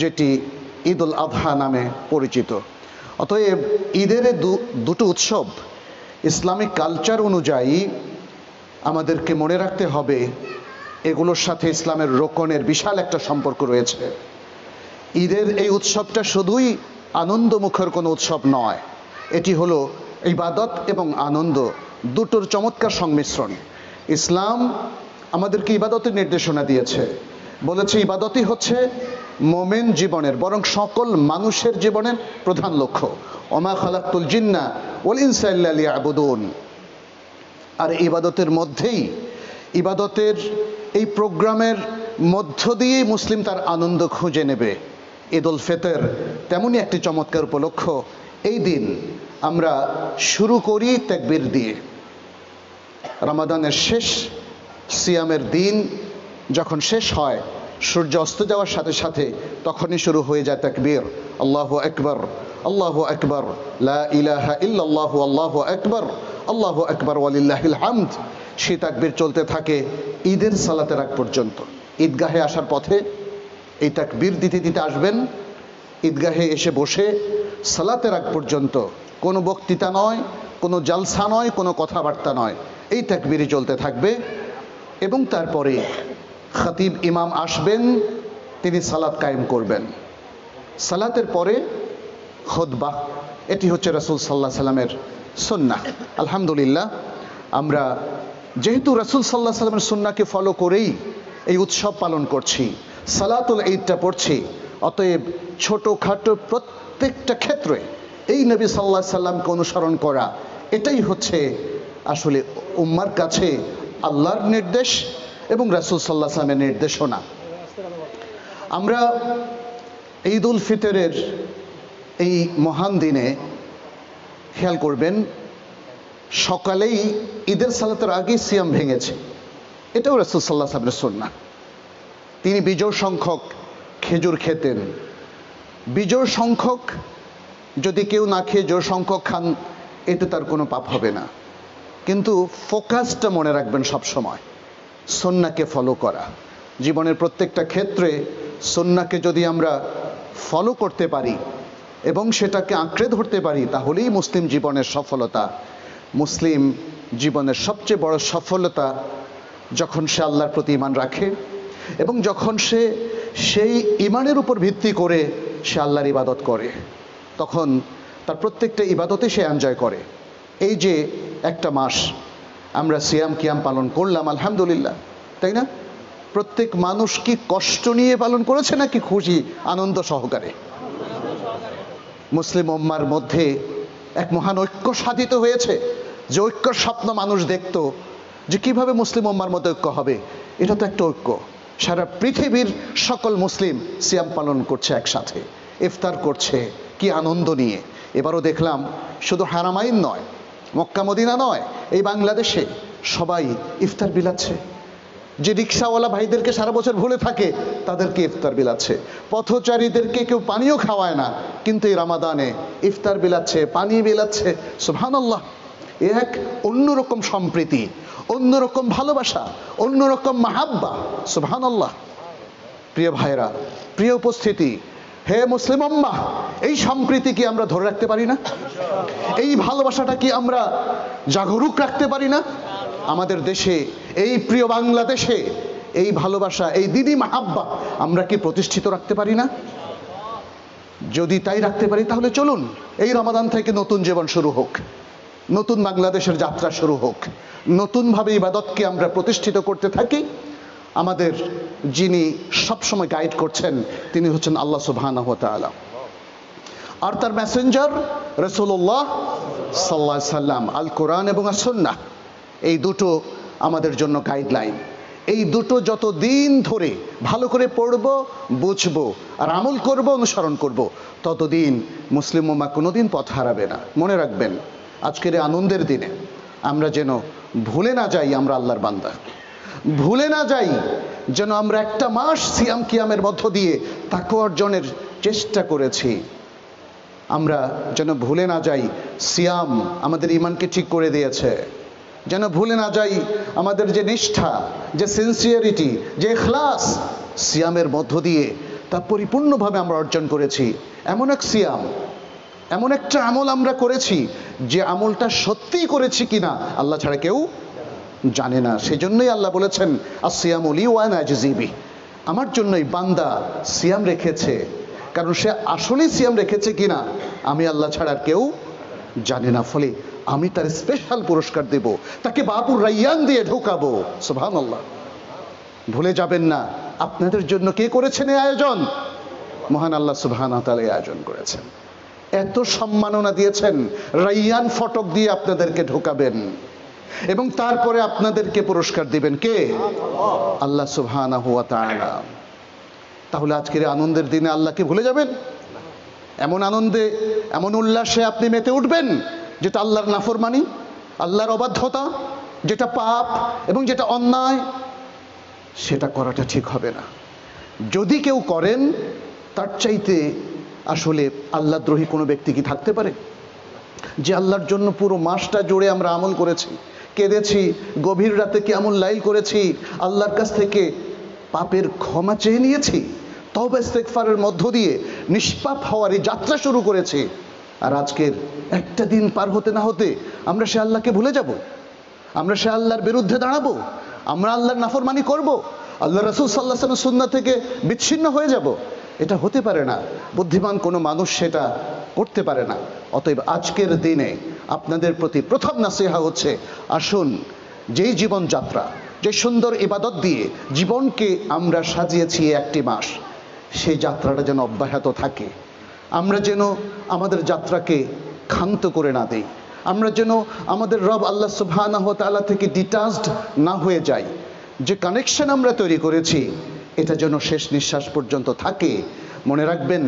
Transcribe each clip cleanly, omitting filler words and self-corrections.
যেটি ঈদ উল আযহা নামে পরিচিত। অতএব ঈদের দুটো উৎসব ইসলামিক কালচার অনুযায়ী আমাদেরকে মনে রাখতে হবে এগুলোর সাথে ইসলামের রোকনের বিশাল একটা সম্পর্ক রয়েছে। ঈদের এই উৎসবটা শুধুই আনন্দমুখর কোনো উৎসব নয়, এটি হলো ইবাদত এবং আনন্দ দুটোর চমৎকার সংমিশ্রণ। ইসলাম আমাদেরকে ইবাদতের নির্দেশনা দিয়েছে, বলেছে ইবাদতই হচ্ছে মোমেন জীবনের, বরং সকল মানুষের জীবনের প্রধান লক্ষ্য। ওমা খালাকতুল জিন্না ওয়াল ইনসা ইল্লা লিয়াবুদুন। আর ইবাদতের মধ্যেই, ইবাদতের এই প্রোগ্রামের মধ্য দিয়েই মুসলিম তার আনন্দ খুঁজে নেবে। ঈদ উল ফিতর তেমনই একটি চমৎকার উপলক্ষ। এই দিন আমরা শুরু করি তাকবীর দিয়ে। রমাদানের শেষ সিয়ামের দিন যখন শেষ হয়, সূর্য অস্ত যাওয়ার সাথে সাথে তখনই শুরু হয়ে যায় তাকবীর। আল্লাহু আকবার, আল্লাহু আকবার, লা ইলাহা ইল্লাল্লাহু, আল্লাহু আকবার, আল্লাহু আকবার ওয়ালিল্লাহিল হামদ। সেই তাকবীর চলতে থাকে ঈদের সালাতের আগ পর্যন্ত। ঈদগাহে আসার পথে এই তাকবীর দিতে দিতে আসবেন। ঈদগাহে এসে বসে সালাতের আগ পর্যন্ত কোনো বক্তৃতা নয়, কোনো জালসা নয়, কোনো কথাবার্তা নয়, এই তাকবীরই চলতে থাকবে। এবং তারপরে খতিব ইমাম আসবেন, তিনি সালাত কায়েম করবেন। সালাতের পরে খুতবা, এটি হচ্ছে রাসূল সাল্লাল্লাহু আলাইহি সাল্লামের সুন্নাহ। আলহামদুলিল্লাহ, আমরা যেহেতু রাসূল সাল্লাল্লাহু আলাইহি সাল্লামের সুন্নাহকে ফলো করেই এই উৎসব পালন করছি, সালাতুল ঈদটা পড়ছি, অতএব ছোটোখাটো প্রত্যেকটা ক্ষেত্রে এই নবী সাল্লাল্লাহু আলাইহি সাল্লামকে অনুসরণ করা, এটাই হচ্ছে আসলে উম্মার কাছে আল্লাহর নির্দেশ এবং রাসূল সাল্লাল্লাহু আলাইহি সাল্লামের নির্দেশনা। আমরা ঈদ উল ফিতরের এই মহান দিনে খেয়াল করবেন, সকালেই ঈদের সালাতের আগেই সিয়াম ভেঙেছে। এটাও রাসূল সাল্লাল্লাহু আলাইহি সাল্লামের সুন্নাহ। তিনি বিজোড় সংখ্যক খেজুর খেতেন। বিজোড় সংখ্যক যদি কেউ না খেয়ে জোড় সংখ্যক খান, এতে তার কোনো পাপ হবে না। কিন্তু ফোকাসটা মনে রাখবেন সব সময়, সুন্নাহকে ফলো করা। জীবনের প্রত্যেকটা ক্ষেত্রে সুন্নাহকে যদি আমরা ফলো করতে পারি এবং সেটাকে আঁকড়ে ধরতে পারি, তাহলেই মুসলিম জীবনের সফলতা। মুসলিম জীবনের সবচেয়ে বড় সফলতা যখন সে আল্লাহর প্রতি ঈমান রাখে এবং যখন সে সেই ঈমানের উপর ভিত্তি করে সে আল্লাহর ইবাদত করে, তখন তার প্রত্যেকটা ইবাদতে সে এনজয় করে। এই যে একটা মাস আমরা সিয়াম কিয়াম পালন করলাম, আলহামদুলিল্লাহ, তাই না? প্রত্যেক মানুষ কি কষ্ট নিয়ে পালন করেছে নাকি খুশি আনন্দ সহকারে? মুসলিম উম্মার মধ্যে এক মহান ঐক্য সাধিত হয়েছে, যে ঐক্যর স্বপ্ন মানুষ দেখত, যে কিভাবে মুসলিম উম্মার মধ্যে ঐক্য হবে। এটা তো একটা ঐক্য। সারা পৃথিবীর সকল মুসলিম সিয়াম পালন করছে, একসাথে ইফতার করছে, কি আনন্দ নিয়ে। এবারও দেখলাম শুধু হারামাইন নয়, মক্কা মদিনা নয়, এই বাংলাদেশে সবাই ইফতার বিলাচ্ছে। যে রিক্সাওয়ালা ভাইদেরকে সারা বছর ভুলে থাকে, তাদেরকে ইফতার বিলাচ্ছে। পথচারীদেরকে কেউ পানিও খাওয়ায় না, কিন্তু এই রমাদানে ইফতার বিলাচ্ছে, পানি বিলাচ্ছে। সুবহানাল্লাহ, এক অন্যরকম সম্প্রীতি, অন্যরকম ভালোবাসা, অন্যরকম মাহাব্বা। সুবহানাল্লাহ। প্রিয় ভাইরা, প্রিয় উপস্থিতি, হে মুসলিম উম্মাহ, এই সম্প্রীতি কি আমরা ধরে রাখতে পারি না? এই ভালোবাসাটা কি আমরা জাগরুক রাখতে পারি না? আমাদের দেশে, এই প্রিয় বাংলাদেশে এই ভালোবাসা, এই দিদি মাহাব্বা আমরা কি প্রতিষ্ঠিত রাখতে পারি না? যদি তাই রাখতে পারি, তাহলে চলুন এই রমাদান থেকে নতুন জীবন শুরু হোক, নতুন বাংলাদেশের যাত্রা শুরু হোক। নতুনভাবে ইবাদতকে আমরা প্রতিষ্ঠিত করতে থাকি। আমাদের যিনি সবসময় গাইড করছেন, তিনি হচ্ছেন আল্লাহ সুবহানাহু ওয়া তাআলা, আর তার মেসেঞ্জার রাসূলুল্লাহ সাল্লাল্লাহু আলাইহি সাল্লাম। আল কোরআন এবং আস সুন্নাহ, এই দুটো আমাদের জন্য গাইডলাইন। এই দুটো যত দিন ধরে ভালো করে পড়ব, বুঝবো আর আমল করব, অনুসরণ করব, ততদিন মুসলিম উম্মাহ কোনোদিন পথ হারাবে না। মনে রাখবেন, আজকের এই আনন্দের দিনে আমরা যেন ভুলে না যাই আমরা আল্লাহর বান্দা, ভুলে না যাই যেন আমরা একটা মাস সিয়াম কিয়ামের মধ্য দিয়ে তাকওয়া অর্জনের চেষ্টা করেছি। আমরা যেন ভুলে না যাই সিয়াম আমাদের ঈমানকে ঠিক করে দিয়েছে। যেন ভুলে না যাই আমাদের যে নিষ্ঠা, যে সিনসিয়ারিটি, যে ইখলাস, সিয়ামের মধ্য দিয়ে তা পরিপূর্ণভাবে আমরা অর্জন করেছি। এমন এক সিয়াম, এমন একটা আমল আমরা করেছি যে আমলটা সত্যিই করেছি কিনা আল্লাহ ছাড়া কেউ জানে না। সেজন্যই আল্লাহ বলেছেন আসিয়ামু লি ওয়া আনা আজজি বিহি, আমার জন্যই বান্দা সিয়াম রেখেছে, কারণ সে আসলেই সিয়াম রেখেছে কিনা আমি আল্লাহ ছাড়া আর কেউ জানে না। ফলে আমি তার স্পেশাল পুরস্কার দেব, তাকে বাবুর রাইয়ান দিয়ে ঢোকাবো। সুবহানাল্লাহ। ভুলে যাবেন না আপনাদের জন্য কে করেছেন এই আয়োজন? মহান আল্লাহ সুবহানাহু ওয়া তাআলা এই আয়োজন করেছেন। এত সম্মাননা দিয়েছেন, রাইয়ান ফটক দিয়ে আপনাদেরকে ঢোকাবেন এবং তারপরে আপনাদেরকে পুরস্কার দিবেন কে? আল্লাহ সুবহানাহু ওয়া তাআলা। তাহলে আজকের আনন্দের দিনে আল্লাহকে ভুলে যাবেন? এমন আনন্দে, এমন উল্লাসে আপনি মেতে উঠবেন যেটা আল্লাহর নাফরমানি, আল্লাহর অবাধ্যতা, যেটা পাপ এবং যেটা অন্যায়, সেটা করাটা ঠিক হবে না। যদি কেউ করেন, তার চাইতে আসলে আল্লাহদ্রোহী কোনো ব্যক্তি কি থাকতে পারে? যে আল্লাহর জন্য পুরো মাসটা জুড়ে আমরা আমল করেছি, কেঁদেছি, গভীর রাতে কিয়ামুল লাইল করেছি, আল্লাহর কাছ থেকে পাপের ক্ষমা চেয়ে নিয়েছি, তওবা ইস্তেগফারের মধ্য দিয়ে নিষ্পাপ হওয়ার এই যাত্রা শুরু করেছি, আর আজকের একটা দিন পার হতে না হতে আমরা সে আল্লাহকে ভুলে যাব, আমরা সে আল্লাহর বিরুদ্ধে দাঁড়াবো, আমরা আল্লাহর নাফরমানি করব, আল্লাহ রাসূল সাল্লাল্লাহু আলাইহি ওয়াসাল্লামের সুন্নাহ থেকে বিচ্ছিন্ন হয়ে যাব। এটা হতে পারে না, বুদ্ধিমান কোনো মানুষ সেটা করতে পারে না। অতএব আজকের দিনে আপনাদের প্রতি প্রথম নাসিহা হচ্ছে, আসুন যেই জীবনযাত্রা, যে সুন্দর ইবাদত দিয়ে জীবনকে আমরা সাজিয়েছি একটি মাস, সেই যাত্রাটা যেন অব্যাহত থাকে। আমরা যেন আমাদের যাত্রাকে ক্ষান্ত করে না দেই, আমরা যেন আমাদের রব আল্লাহ সুবহানাহু ওয়া তাআলা থেকে ডিটাচড না হয়ে যাই। যে কানেকশন আমরা তৈরি করেছি এটা যেন শেষ নিঃশ্বাস পর্যন্ত থাকে। মনে রাখবেন,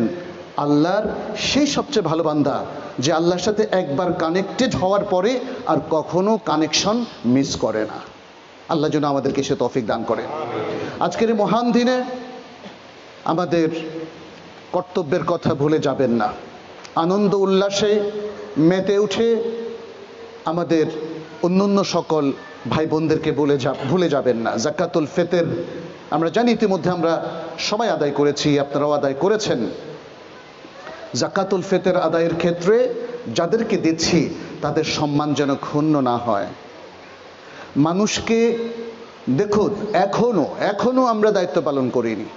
আল্লাহর সেই সবচেয়ে ভালো বান্দা যে আল্লাহর সাথে একবার কানেক্টেড হওয়ার পরে আর কখনো কানেকশন মিস করে না। আল্লাহ যেন আমাদেরকে সে তৌফিক দান করে। আজকের এই মহান দিনে আমাদের কর্তব্যের কথা ভুলে যাবেন না। আনন্দ উল্লাসে মেতে উঠে আমাদের অন্যান্য সকল ভাই বোনদেরকে ভুলে যাবেন না। যাকাতুল ফিতর আমরা জানি, ইতিমধ্যে আমরা সবাই আদায় করেছি, আপনারাও আদায় করেছেন। যাকাতুল ফিতর আদায়ের ক্ষেত্রে যাদেরকে দিচ্ছি তাদের সম্মান যেন ক্ষুণ্ণ না হয়। মানুষকে দেখুন, এখনো আমরা দায়িত্ব পালন করিনি।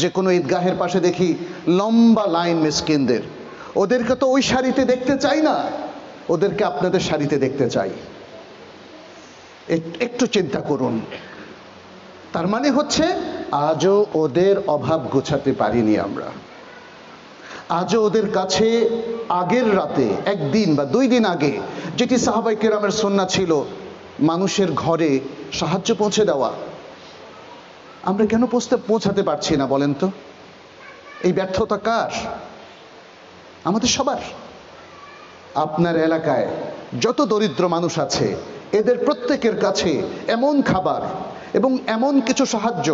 যে কোনো ঈদগাহের পাশে দেখি লম্বা লাইন মিসকিনদের, ওদেরকে তো ওই সারিতে দেখতে চাই না, ওদেরকে আপনাদের সারিতে দেখতে চাই। একটু চিন্তা করুন। তার মানে হচ্ছে আজও ওদের অভাব গোছাতে পারিনি আমরা, আজও ওদের কাছে আগের রাতে, একদিন বা 2 দিন আগে যেটি সাহাবায়ে কেরামের সুন্নাহ ছিল, মানুষের ঘরে সাহায্য পৌঁছে দেওয়া, আমরা কেন পৌঁছাতে পারছি না বলেন তো? এই ব্যর্থতা কার? আমাদের সবার। আপনার এলাকায় যত দরিদ্র মানুষ আছে, এদের প্রত্যেকের কাছে এমন খাবার এবং এমন কিছু সাহায্য,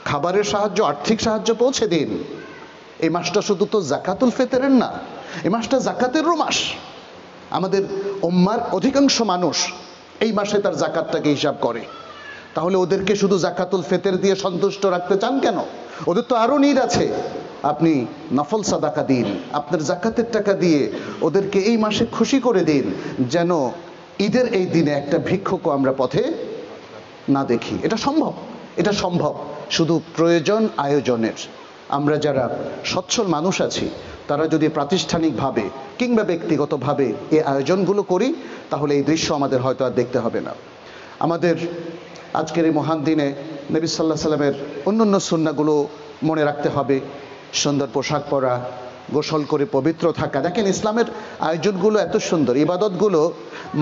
খাবারের সাহায্য, আর্থিক সাহায্য পৌঁছে দিন। এই মাসটা শুধু তো যাকাতুল ফিতরের না, এই মাসটা যাকাতেরও মাস। আমাদের উম্মার অধিকাংশ মানুষ এই মাসে তার যাকাতটাকে হিসাব করে। তাহলে ওদেরকে শুধু যাকাতুল ফিতর দিয়ে সন্তুষ্ট রাখতে চান কেন? ওদের তো আরো নিড আছে। আপনি নফল সাদাকা দিন, আপনার যাকাতের টাকা দিয়ে ওদেরকে এই মাসে খুশি করে দিন, যেন ঈদের এই দিনে একটা ভিক্ষুকও আমরা পথে না দেখি। এটা সম্ভব, শুধু প্রয়োজন আয়োজনের। আমরা যারা সচ্ছল মানুষ আছি, তারা যদি প্রাতিষ্ঠানিকভাবে কিংবা ব্যক্তিগতভাবে এই আয়োজনগুলো করি, তাহলে এই দৃশ্য আমাদের হয়তো আর দেখতে হবে না। আমাদের আজকের এই মহান দিনে নবী সাল্লাল্লাহু আলাইহি সাল্লামের অন্যান্য সুন্নাহগুলো মনে রাখতে হবে। সুন্দর পোশাক পরা, গোসল করে পবিত্র থাকা। দেখেন, ইসলামের আয়োজনগুলো এত সুন্দর, ইবাদতগুলো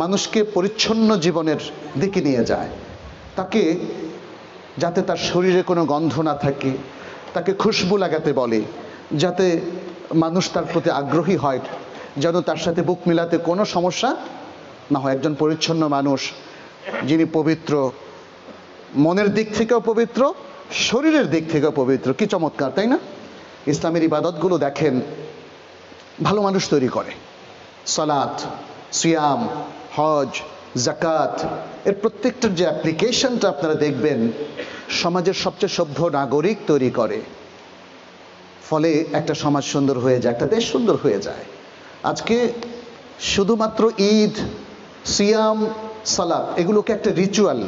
মানুষকে পরিচ্ছন্ন জীবনের দিকে নিয়ে যায়। তাকে যাতে তার শরীরে কোনো গন্ধ না থাকে, তাকে খুশবু লাগাতে বলে, যাতে মানুষ তার প্রতি আগ্রহী হয়, যেন তার সাথে বুক মিলাতে কোনো সমস্যা না হয়। একজন পরিচ্ছন্ন মানুষ, যিনি পবিত্র, মনের দিক থেকেও পবিত্র, শরীরের দিক থেকেও পবিত্র। কি চমৎকার, তাই না? ইসলামের ইবাদতগুলো দেখেন ভালো মানুষ তৈরি করে। সালাত, সিয়াম, হজ, যাকাত, এর প্রত্যেকটার যে অ্যাপ্লিকেশনটা আপনারা দেখবেন, সমাজের সবচেয়ে সভ্য নাগরিক তৈরি করে। ফলে একটা সমাজ সুন্দর হয়ে যায়, একটা দেশ সুন্দর হয়ে যায়। আজকে শুধুমাত্র ঈদ, সিয়াম, সালাত এগুলোকে একটা রিচুয়াল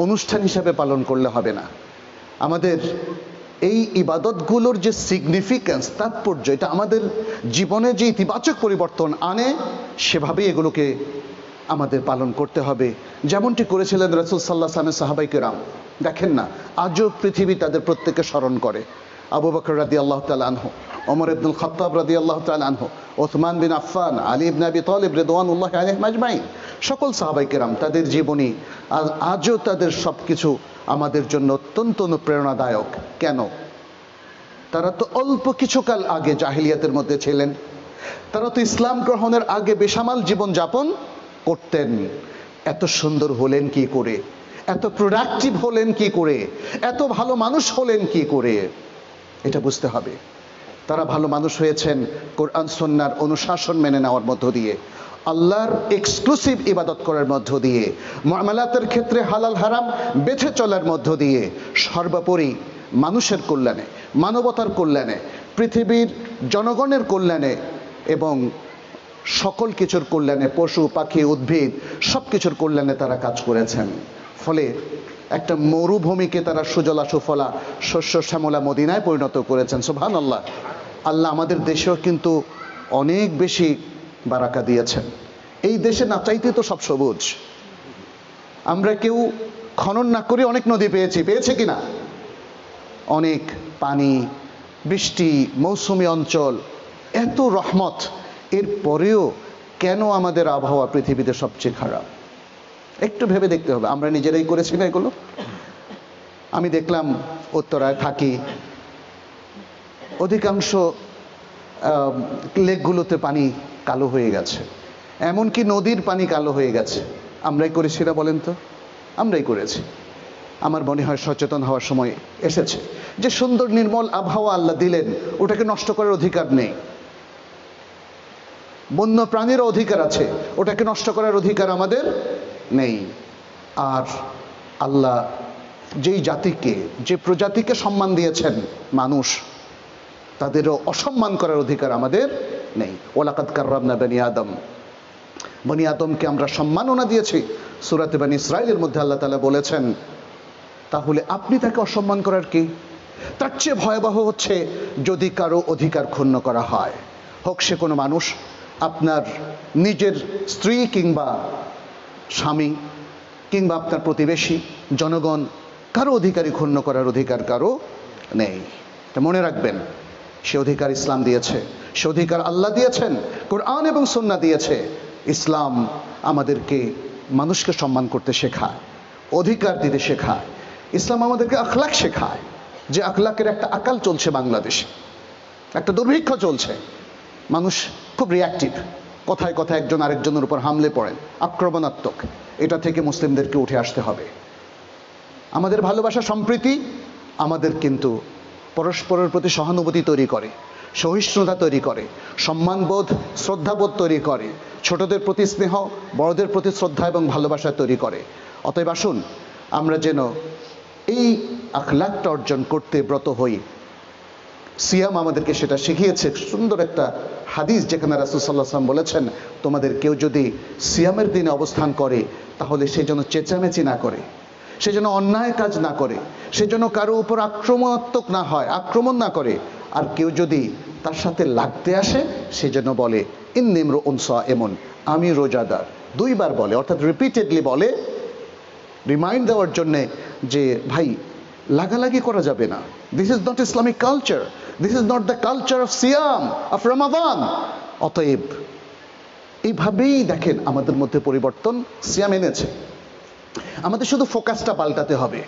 অনুষ্ঠান হিসাবে পালন করলে হবে না। আমাদের এই ইবাদতগুলোর যে সিগনিফিক্যান্স, তাৎপর্য, এটা আমাদের জীবনে যে ইতিবাচক পরিবর্তন আনে সেভাবেই এগুলোকে আমাদের পালন করতে হবে, যেমনটি করেছিলেন রাসূল সাল্লাল্লাহু আলাইহি ওয়াসাল্লাম, সাহাবায়ে কেরাম। দেখেন না, আজও পৃথিবী তাদের প্রত্যেককে স্মরণ করে। আবু বকর রাদিয়াল্লাহু তাআলা আনহু, ওমর ইবনুল খাত্তাব রাদিয়াল্লাহু তাআলা আনহু, ওসমান বিন আফফান, আলী ইবনে আবি তালিব রিদওয়ানুল্লাহি আলাইহিম আজমাইন, সকল সাহাবায়ে কেরাম, তাদের জীবনী আজও তাদের সব কিছু আমাদের জন্য অত্যন্ত অনুপ্রেরণাদায়ক। কেন? তারা তো অল্প কিছুকাল আগে জাহিলিয়াতের মধ্যে ছিলেন, তারা তো ইসলাম গ্রহণের আগে বেসামাল জীবন যাপন করতেন। এত সুন্দর হলেন কি করে, এত প্রোডাক্টিভ হলেন কি করে, এত ভালো মানুষ হলেন কি করে? এটা বুঝতে হবে। তারা ভালো মানুষ হয়েছেন কোরআন সুন্নাহর অনুশাসন মেনে নেওয়ার মধ্য দিয়ে, আল্লাহর এক্সক্লুসিভ ইবাদত করার মধ্য দিয়ে, মুআমালাতের ক্ষেত্রে হালাল হারাম বেছে চলার মধ্য দিয়ে, সর্বোপরি মানুষের কল্যাণে, মানবতার কল্যাণে, পৃথিবীর জনগণের কল্যাণে এবং সকল কিছুর কল্যাণে, পশু পাখি উদ্ভিদ সব কিছুর কল্যাণে তারা কাজ করেছেন। ফলে একটা মরুভূমিকে তারা সুজলা সুফলা শস্য শ্যামলা মদিনায় পরিণত করেছেন। সুবহানাল্লাহ। আল্লাহ আমাদের দেশেও কিন্তু অনেক বেশি বারাকা দিয়েছেন। এই দেশে না চাইতে তো সব সবুজ। আমরা কেউ খনন না করে অনেক নদী পেয়েছে কিনা? অনেক পানি, বৃষ্টি, মৌসুমী অঞ্চল, এত রহমত, এর পরেও কেন আমাদের আবহাওয়া পৃথিবীতে সবচেয়ে খারাপ? একটু ভেবে দেখতে হবে। আমরা নিজেরাই করেছি না এগুলো? আমি দেখলাম উত্তরায় থাকি, অধিকাংশ লেকগুলোতে পানি কালো হয়ে গেছে, এমনকি নদীর পানি কালো হয়ে গেছে। আমরাই করেছি না বলেন তো? আমরাই করেছি। আমার মনে হয় সচেতন হওয়ার সময় এসেছে যে সুন্দর নির্মল আবহাওয়া আল্লাহ দিলেন, ওটাকে নষ্ট করার অধিকার নেই। বন্য প্রাণীরও অধিকার আছে, ওটাকে নষ্ট করার অধিকার আমাদের নেই। আর আল্লাহ যেই জাতিকে, যে প্রজাতিকে সম্মান দিয়েছেন মানুষ, তাদেরও অসম্মান করার অধিকার আমাদের নেই। ওয়ালাকাদ কাররামনা বনি আদম, বনি আদমকে আমরা সম্মাননা দিয়েছি। সূরাতে বনি ইসরাঈলের মধ্যে আল্লাহ তাআলা বলেছেন, তাহলে আপনি তাকে অসম্মান করার কি? তার চেয়ে ভয়াবহ হচ্ছে যদি কারো অধিকার ক্ষুণ্ণ করা হয়, হোক সে কোনো মানুষ, আপনার নিজের স্ত্রী কিংবা স্বামী কিংবা আপনার প্রতিবেশী, জনগণ, কারো অধিকারই ক্ষুণ্ণ করার অধিকার কারো নেই। তা মনে রাখবেন, সে অধিকার ইসলাম দিয়েছে, সে অধিকার আল্লাহ দিয়েছেন, কোরআন এবং সুন্নাহ দিয়েছে। ইসলাম আমাদেরকে মানুষকে সম্মান করতে শেখায়, অধিকার দিতে শেখায়। ইসলাম আমাদেরকে আখলাক শেখায়, যে আখলাকের একটা আকাল চলছে বাংলাদেশে, একটা দুর্ভিক্ষ চলছে। মানুষ খুব রিয়াক্টিভ, কথায় কথায় একজন আরেকজনের উপর হামলে পড়েন, আক্রমণাত্মক। এটা থেকে মুসলিমদেরকে উঠে আসতে হবে। আমাদের ভালোবাসা সম্প্রীতি আমাদের কিন্তু পরস্পরের প্রতি সহানুভূতি তৈরি করে, সহিষ্ণুতা তৈরি করে, সম্মানবোধ, শ্রদ্ধাবোধ তৈরি করে, ছোটদের প্রতি স্নেহ, বড়দের প্রতি শ্রদ্ধা এবং ভালোবাসা তৈরি করে। অতএব আসুন আমরা যেন এই আখলাকটা অর্জন করতে ব্রত হই। সিয়াম আমাদেরকে সেটা শিখিয়েছে। সুন্দর একটা হাদিস যেখানে রাসূল সাল্লাল্লাহু আলাইহি ওয়াসাল্লাম বলেছেন, তোমাদের কেউ যদি সিয়ামের দিনে অবস্থান করে তাহলে সে যেন চেঁচামেচি না করে, সে যেন অন্যায় কাজ না করে, সে যেন কারো উপর আক্রমণাত্মক না হয়, আক্রমণ না করে। আর কেউ যদি তার সাথে লাগতে আসে সে যেন বলে ইন্নী ইমরুউন সাইমুন, আমি রোজাদার। দুইবার বলে, অর্থাৎ রিপিটেডলি বলে, রিমাইন্ড দেওয়ার জন্যে যে ভাই লাগালাগি করা যাবে না। This is not Islamic culture, this is not the culture of সিয়াম, অফ রমাদান। অতএব এইভাবেই দেখেন আমাদের মধ্যে পরিবর্তন সিয়াম এনেছে। আমাদের শুধু ফোকাসটা পাল্টাতে হবে।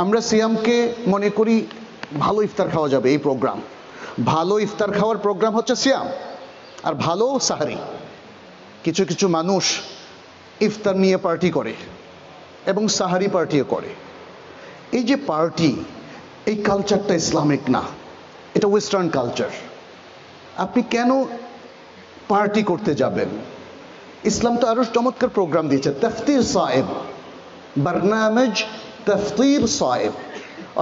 আমরা সিয়ামকে মনে করি ভালো ইফতার খাওয়া যাবে, এই প্রোগ্রাম। ভালো ইফতার খাওয়ার প্রোগ্রাম হচ্ছে সিয়াম, আর ভালো সাহারি। কিছু কিছু মানুষ ইফতার নিয়ে পার্টি করে এবং সাহারি পার্টিও করে। এই যে পার্টি, এই কালচারটা ইসলামিক না, এটা ওয়েস্টার্ন কালচার। আপনি কেন পার্টি করতে যাবেন? ইসলাম তো আরো চমৎকার প্রোগ্রাম দিয়েছে, তাফতির সায়েম, বারনামেজ তাফতির সায়েম,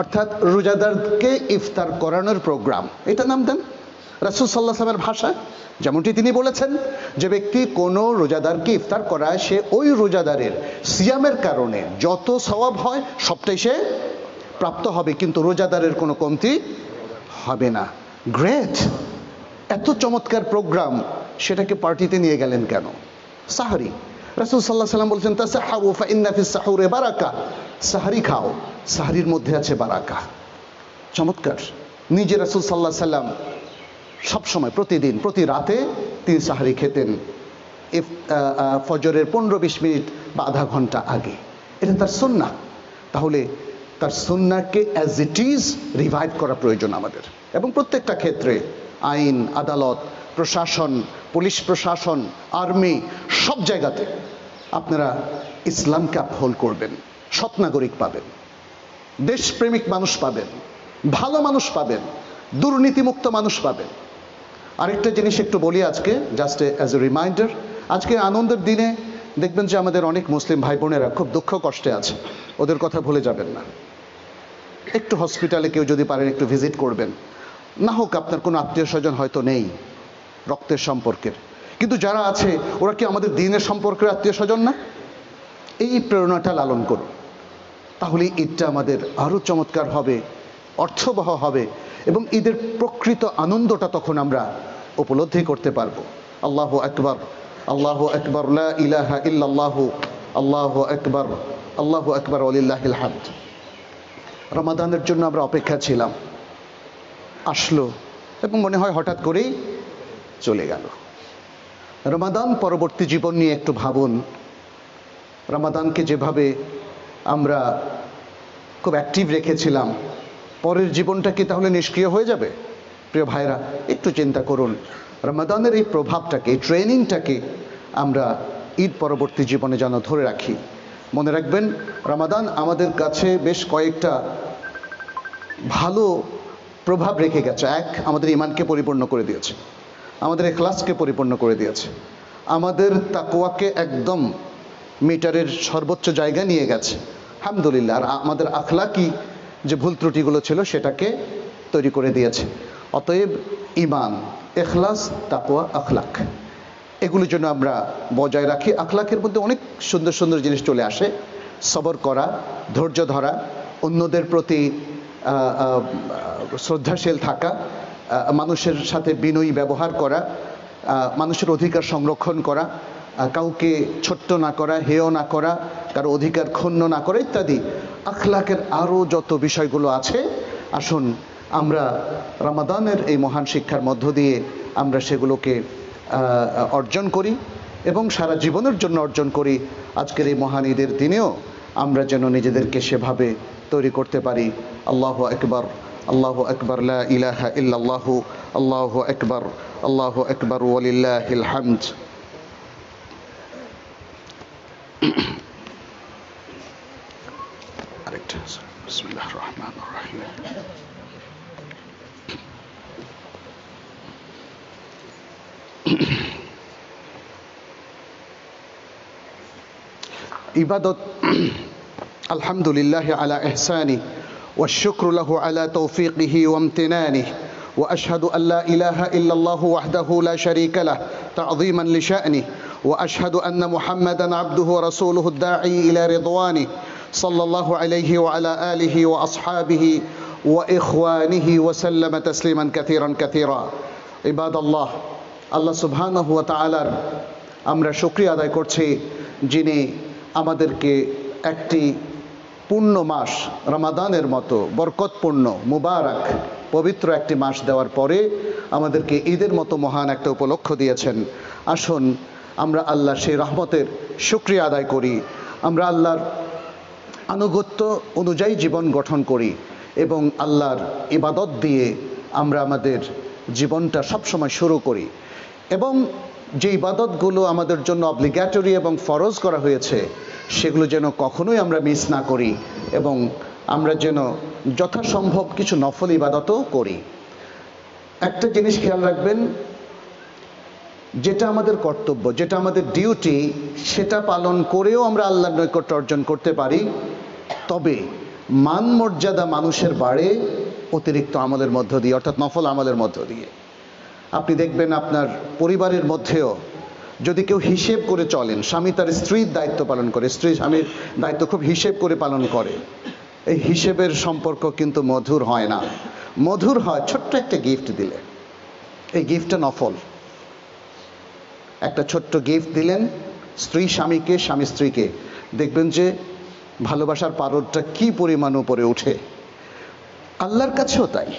অর্থাৎ রোজাদারকে ইফতার করানোর প্রোগ্রাম, এটা নাম দেন রাসূল সাল্লাল্লাহু আলাইহি ওয়াসাল্লামের ভাষায়। যেমনটি তিনি বলেছেন, যে ব্যক্তি কোনো রোজাদারকে ইফতার করায় সে ওই রোজাদারের সিয়ামের কারণে যত সওয়াব হয় সবটাই সে প্রাপ্ত হবে, কিন্তু রোজাদারের কোনো কমতি হবে না। গ্রেট! এত চমৎকার প্রোগ্রাম, সেটাকে পার্টিতে নিয়ে গেলেন কেন? সাহরি, রাসূল সাল্লাল্লাহু আলাইহি ওয়াসাল্লাম বলছেন তাসাহহারু ফাইন্না ফিস সাহুরি বারাকা, সাহরি খাও, সাহরির মধ্যে আছে বারাকা। চমৎকার! নিজে রাসূল সাল্লাল্লাহু আলাইহি ওয়াসাল্লাম সবসময়, প্রতিদিন, প্রতি রাতে তিনি সাহরি খেতেন ফজরের 15-20 মিনিট বা আধা ঘন্টা আগে। এটা তার সুন্নাহ। তাহলে তার সুন্নাহকে অ্যাজ ইট ইজ রিভাইভ করা প্রয়োজন আমাদের। এবং প্রত্যেকটা ক্ষেত্রে আইন, আদালত, প্রশাসন, পুলিশ প্রশাসন, আর্মি, সব জায়গাতে আপনারা ইসলামকে আপহোল্ড করবেন। সৎ নাগরিক পাবেন, দেশপ্রেমিক মানুষ পাবেন, ভালো মানুষ পাবেন, দুর্নীতিমুক্ত মানুষ পাবেন। আরেকটা জিনিস একটু বলি আজকে, জাস্ট অ্যাজ এ রিমাইন্ডার। আজকে আনন্দের দিনে দেখবেন যে আমাদের অনেক মুসলিম ভাই বোনেরা খুব দুঃখ কষ্টে আছে, ওদের কথা ভুলে যাবেন না। একটু হসপিটালে কেউ যদি পারেন একটু ভিজিট করবেন। না হোক আপনার কোনো আত্মীয় স্বজন হয়তো নেই রক্তের সম্পর্কের, কিন্তু যারা আছে ওরা কি আমাদের দিনের সম্পর্কের আত্মীয় স্বজন না? এই প্রেরণাটা লালন করুন, তাহলে ঈদটা আমাদের আরও চমৎকার হবে, অর্থবহ হবে, এবং ঈদের প্রকৃত আনন্দটা তখন আমরা উপলব্ধি করতে পারবো। আল্লাহু আকবার, আল্লাহু আকবার, লা ইলাহা ইল্লাল্লাহু, আল্লাহু আকবার, আল্লাহু আকবার, ওয়ালিল্লাহিল হামদ। রমাদানের জন্য আমরা অপেক্ষা ছিলাম, আসলো এবং মনে হয় হঠাৎ করেই চলে গেল। রমাদান পরবর্তী জীবন নিয়ে একটু ভাবুন। রমাদানকে যেভাবে আমরা খুব অ্যাক্টিভ রেখেছিলাম, পরের জীবনটা কি তাহলে নিষ্ক্রিয় হয়ে যাবে? প্রিয় ভাইরা, একটু চিন্তা করুন। রমাদানের এই প্রভাবটাকে, এই ট্রেনিংটাকে আমরা ঈদ পরবর্তী জীবনে যেন ধরে রাখি। মনে রাখবেন, রমাদান আমাদের কাছে বেশ কয়েকটা ভালো প্রভাব রেখে গেছে। এক, আমাদের ঈমানকে পরিপূর্ণ করে দিয়েছে, আমাদের ইখলাসকে পরিপূর্ণ করে দিয়েছে, আমাদের তাকওয়াকে একদম মিটারের সর্বোচ্চ জায়গায় নিয়ে গেছে, আলহামদুলিল্লাহ। আর আমাদের আখলাকি যে ভুল ত্রুটিগুলো ছিল সেটাকে তৈরি করে দিয়েছে। অতএব ঈমান, ইখলাস, তাকওয়া, আখলাক, এগুলোর জন্য আমরা বজায় রাখি। আখলাকের মধ্যে অনেক সুন্দর সুন্দর জিনিস চলে আসে। সবর করা, ধৈর্য ধরা, অন্যদের প্রতি শ্রদ্ধাশীল থাকা, মানুষের সাথে বিনয়ী ব্যবহার করা, মানুষের অধিকার সংরক্ষণ করা, কাউকে ছোট্ট না করা, হেয় না করা, কারো অধিকার ক্ষুণ্ণ না করা ইত্যাদি। আখলাকের আরও যত বিষয়গুলো আছে, আসুন আমরা রমাদানের এই মহান শিক্ষার মধ্য দিয়ে আমরা সেগুলোকে অর্জন করি এবং সারা জীবনের জন্য অর্জন করি। আজকের এই মহান ঈদের দিনেও আমরা যেন নিজেদেরকে সেভাবে তৈরি করতে পারি। আল্লাহু আকবার, আল্লাহু আকবার, লা ইলাহা ইল্লাল্লাহু, আল্লাহু আকবার, আল্লাহু আকবার, ওয়ালিল্লাহিল হামদ। আরেকটা, বিসমিল্লাহির রহমানির রহিম। ইবাদত, আলহামদুলিল্লাহ আলা ইহসানি ওয়া শুকরু লাহু আলা তৌফিকিহি ওয়া ইমতিনানিহি ওয়া আশহাদু আল্লা ইলাহা ইল্লাল্লাহু ওয়াহদাহু লা শারীকা লাহু তা'যীমান লিশানিহি ওয়া আশহাদু আন্না মুহাম্মাদান আবদুহু ওয়া রাসূলুহু আদ-দাঈ ইলা রিদওয়ানিহি সাল্লাল্লাহু আলাইহি ওয়া আলা আলিহি ওয়া আসহাবিহি ওয়া ইখওয়ানিহি ওয়া সাল্লামা তাসলিমান কাসীরান কাসীরা। ইবাদাল্লাহ, আল্লাহ সুবহানাহু ওয়া তাআলার আমরা শুকরিয়া আদায় করছি, যিনি আমাদেরকে একটি পূর্ণ মাস, রমাদানের মতো বরকতপূর্ণ, মুবারক, পবিত্র একটি মাস দেওয়ার পরে আমাদেরকে ঈদের মতো মহান একটা উপলক্ষ দিয়েছেন। আসুন আমরা আল্লাহর সেই রহমতের শুকরিয়া আদায় করি, আমরা আল্লাহর আনুগত্য অনুযায়ী জীবন গঠন করি এবং আল্লাহর ইবাদত দিয়ে আমরা আমাদের জীবনটা সবসময় শুরু করি, এবং যে ইবাদতগুলো আমাদের জন্য অব্লিগেটরি এবং ফরজ করা হয়েছে সেগুলো যেন কখনোই আমরা মিস না করি, এবং আমরা যেন যথাসম্ভব কিছু নফল ইবাদতও করি। একটা জিনিস খেয়াল রাখবেন, যেটা আমাদের কর্তব্য, যেটা আমাদের ডিউটি, সেটা পালন করেও আমরা আল্লাহর নৈকট্য অর্জন করতে পারি। তবে মান মর্যাদা মানুষের বাড়ে অতিরিক্ত আমলের মধ্য দিয়ে, অর্থাৎ নফল আমলের মধ্য দিয়ে। আপনি দেখবেন আপনার পরিবারের মধ্যেও যদি কেউ হিসেব করে চলেন, স্বামী তার স্ত্রীর দায়িত্ব পালন করে, স্ত্রী স্বামীর দায়িত্ব খুব হিসেব করে পালন করে, এই হিসেবের সম্পর্ক কিন্তু মধুর হয় না। মধুর হয় ছোট্ট একটা গিফট দিলে। এই গিফটটা নফল। একটা ছোট্ট গিফট দিলেন স্ত্রী স্বামীকে, স্বামী স্ত্রীকে, দেখবেন যে ভালোবাসার পারদটা কি পরিমাণ উপরে উঠে। আল্লাহর কাছেও তাই,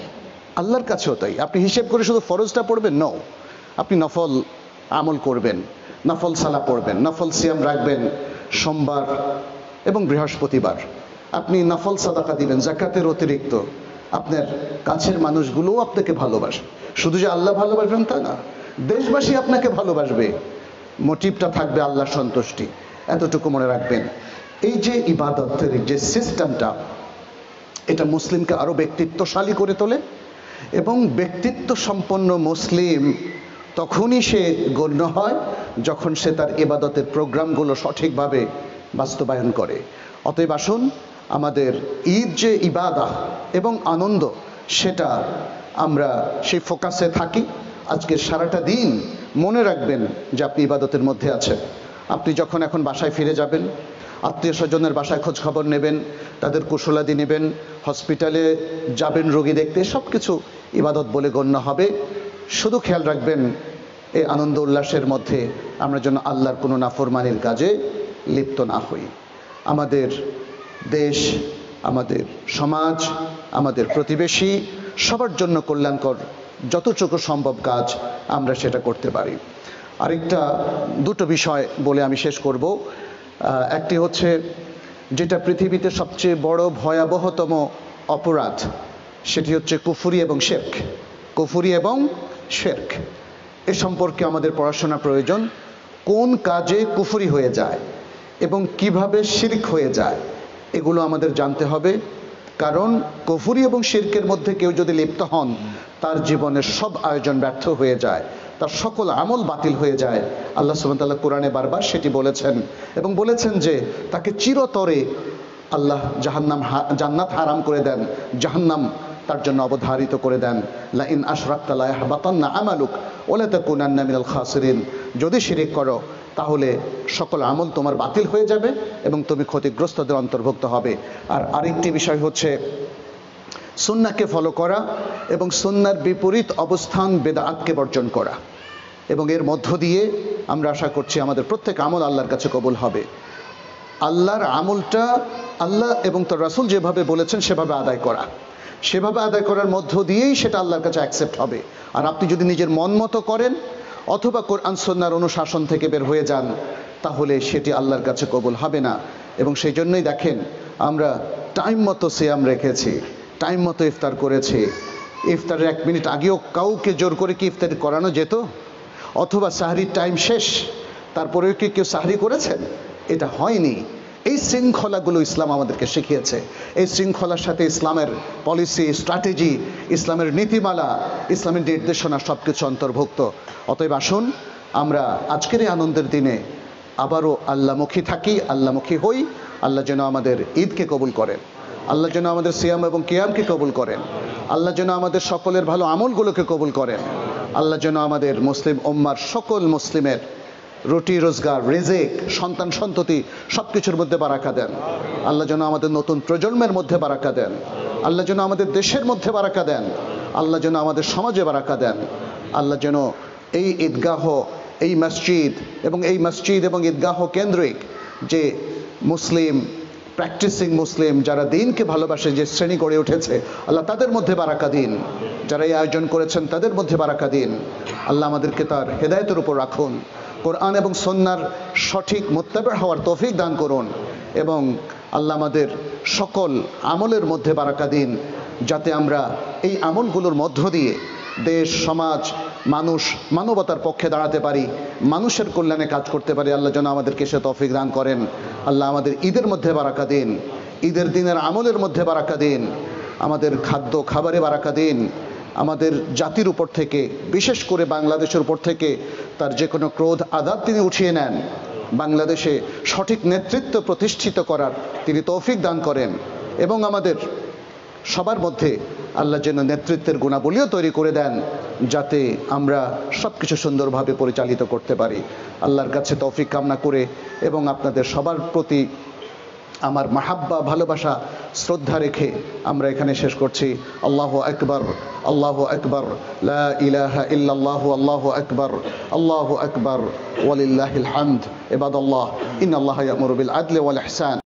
আল্লাহর কাছেও তাই। আপনি হিসেব করে শুধু ফরজটা পড়বেন, ন, আপনি নফল আমল করবেন, নফল সালা পড়বেন, নফল সিয়াম রাখবেন সোমবার এবং বৃহস্পতিবার, আপনি নফল সাদাকা দিবেন যাকাতের অতিরিক্ত। আপনার কাছের মানুষগুলোও আপনাকে ভালোবাসে। শুধু যে আল্লাহ ভালোবাসবেন তা না, দেশবাসী আপনাকে ভালোবাসবে। মোটিভটা থাকবে আল্লাহর সন্তুষ্টি, এতটুকু মনে রাখবেন। এই যে ইবাদতের যে সিস্টেমটা, এটা মুসলিমকে আরো ব্যক্তিত্বশালী করে তোলে, এবং ব্যক্তিত্ব সম্পন্ন মুসলিম তখনই সে গণ্য হয় যখন সে তার ইবাদতের প্রোগ্রামগুলো সঠিকভাবে বাস্তবায়ন করে। অতএব আসুন আমাদের ঈদ যে ইবাদা এবং আনন্দ, সেটা আমরা সেই ফোকাসে থাকি। আজকে সারাটা দিন মনে রাখবেন যে আপনি ইবাদতের মধ্যে আছেন। আপনি যখন এখন বাসায় ফিরে যাবেন, আত্মীয় স্বজনের বাসায় খোঁজ খবর নেবেন, তাদের কুশলাদি নেবেন, হসপিটালে যাবেন রোগী দেখতে, সব কিছু ইবাদত বলে গণ্য হবে। শুধু খেয়াল রাখবেন এই আনন্দ উল্লাসের মধ্যে আমরা যেন আল্লাহর কোনো নাফরমানির কাজে লিপ্ত না হই। আমাদের দেশ, আমাদের সমাজ, আমাদের প্রতিবেশী, সবার জন্য কল্যাণকর যতটুকু সম্ভব কাজ আমরা সেটা করতে পারি। আরেকটা দুটো বিষয় বলে আমি শেষ করব। একটি হচ্ছে, যেটা পৃথিবীতে সবচেয়ে বড় ভয়াবহতম অপরাধ, সেটি হচ্ছে কুফরি এবং শিরক। কুফরি এবং শিরক এ সম্পর্কে আমাদের পড়াশোনা প্রয়োজন। কোন কাজে কুফরি হয়ে যায় এবং কিভাবে শিরক হয়ে যায়, এগুলো আমাদের জানতে হবে। কারণ কুফরি এবং শিরকের মধ্যে কেউ যদি লিপ্ত হন, তার জীবনের সব আয়োজন ব্যর্থ হয়ে যায়, তার সকল আমল বাতিল হয়ে যায়। আল্লাহ সুবহানাহু ওয়া তাআলা কোরআনে বারবার সেটি বলেছেন, এবং বলেছেন যে তাকে চিরতরে আল্লাহ জান্নাত হারাম করে দেন, জাহান্নাম তার জন্য অবধারিত করে দেন। লা ইন আশরাকতা লা ইয়াহবাতান্না আমালুক ওয়া লা তাকুনান্না মিনাল খাসিরিন। যদি শিরক করো তাহলে সকল আমল তোমার বাতিল হয়ে যাবে এবং তুমি ক্ষতিগ্রস্তদের অন্তর্ভুক্ত হবে। আর আরেকটি বিষয় হচ্ছে সুন্নাহকে ফলো করা এবং সুন্নাহর বিপরীত অবস্থান বেদাতকে বর্জন করা, এবং এর মধ্য দিয়ে আমরা আশা করছি আমাদের প্রত্যেক আমল আল্লাহর কাছে কবুল হবে। আল্লাহর আমলটা আল্লাহ এবং তার রাসূল যেভাবে বলেছেন সেভাবে আদায় করা, সেভাবে আদায় করার মধ্য দিয়েই সেটা আল্লাহর কাছে অ্যাকসেপ্ট হবে। আর আপনি যদি নিজের মন মতো করেন অথবা কোরআন সুন্নাহর অনুশাসন থেকে বের হয়ে যান, তাহলে সেটি আল্লাহর কাছে কবুল হবে না। এবং সেই জন্যই দেখেন আমরা টাইম মতো সিয়াম রেখেছি, টাইম মতো ইফতার করেছি। ইফতারের 1 মিনিট আগেও কাউকে জোর করে কি ইফতার করানো যেত? অথবা সাহরির টাইম শেষ, তারপরেও কি কেউ সাহরি করেছেন? এটা হয়নি। এই শৃঙ্খলাগুলো ইসলাম আমাদেরকে শিখিয়েছে। এই শৃঙ্খলার সাথে ইসলামের পলিসি, স্ট্র্যাটেজি, ইসলামের নীতিমালা, ইসলামের নির্দেশনা সব কিছু অন্তর্ভুক্ত। অতএব আসুন আমরা আজকের এই আনন্দের দিনে আবারও আল্লাহমুখী থাকি, আল্লাহমুখী হই। আল্লাহ যেন আমাদের ঈদকে কবুল করেন, আল্লাহ যেন আমাদের সিয়াম এবং কিয়ামকে কবুল করেন, আল্লাহ যেন আমাদের সকলের ভালো আমলগুলোকে কবুল করেন, আল্লাহ যেন আমাদের মুসলিম উম্মার সকল মুসলিমের রুটি রোজগার, রিজিক, সন্তান সন্ততি সব কিছুর মধ্যে বারাকা দেন। আল্লাহ যেন আমাদের নতুন প্রজন্মের মধ্যে বারাকা দেন, আল্লাহ যেন আমাদের দেশের মধ্যে বারাকা দেন, আল্লাহ যেন আমাদের সমাজে বারাকা দেন। আল্লাহ যেন এই ঈদগাহ, এই মসজিদ এবং ঈদগাহ কেন্দ্রিক যে মুসলিম, প্র্যাকটিসিং মুসলিম, যারা দিনকে ভালোবাসে, যে শ্রেণী গড়ে উঠেছে, আল্লাহ তাদের মধ্যে বারাকা দিন। যারা এই আয়োজন করেছেন তাদের মধ্যে বারাকা দিন। আল্লাহ আমাদেরকে তার হেদায়েতের উপর রাখুন, কোরআন এবং সুন্নাহর সঠিক মুত্তাবা হওয়ার তৌফিক দান করুন, এবং আল্লাহ আমাদের সকল আমলের মধ্যে বারাকা দিন, যাতে আমরা এই আমলগুলোর মধ্য দিয়ে দেশ, সমাজ, মানুষ, মানবতার পক্ষে দাঁড়াতে পারি, মানুষের কল্যাণে কাজ করতে পারি। আল্লাহ যেন আমাদেরকে সে তৌফিক দান করেন। আল্লাহ আমাদের ঈদের মধ্যে বারাকা দিন, ঈদের দিনের আমলের মধ্যে বারাকা দিন, আমাদের খাদ্য খাবারে বারাকা দিন, আমাদের জাতির উপর থেকে, বিশেষ করে বাংলাদেশের উপর থেকে তার যে কোনো ক্রোধ আঘাত তিনি উঠিয়ে নেন। বাংলাদেশে সঠিক নেতৃত্ব প্রতিষ্ঠিত করার তিনি তৌফিক দান করেন। এবং আমাদের সবার মধ্যে আল্লাহ যেন নেতৃত্বের গুণাবলীও তৈরি করে দেন, যাতে আমরা সব কিছু সুন্দরভাবে পরিচালিত করতে পারি। আল্লাহর কাছে তৌফিক কামনা করে এবং আপনাদের সবার প্রতি আমার মাহাব্বা, ভালোবাসা, শ্রদ্ধা রেখে আমরা এখানে শেষ করছি। আল্লাহু আকবার, আল্লাহু আকবার, লা ইলাহা ইল্লাল্লাহু, আল্লাহু আকবার, আল্লাহু আকবার, ওয়ালিল্লাহিল হামদ। ইবাদাল্লাহ, ইন্নাল্লাহা ইয়া'মুরু বিল আদলি ওয়াল ইহসান।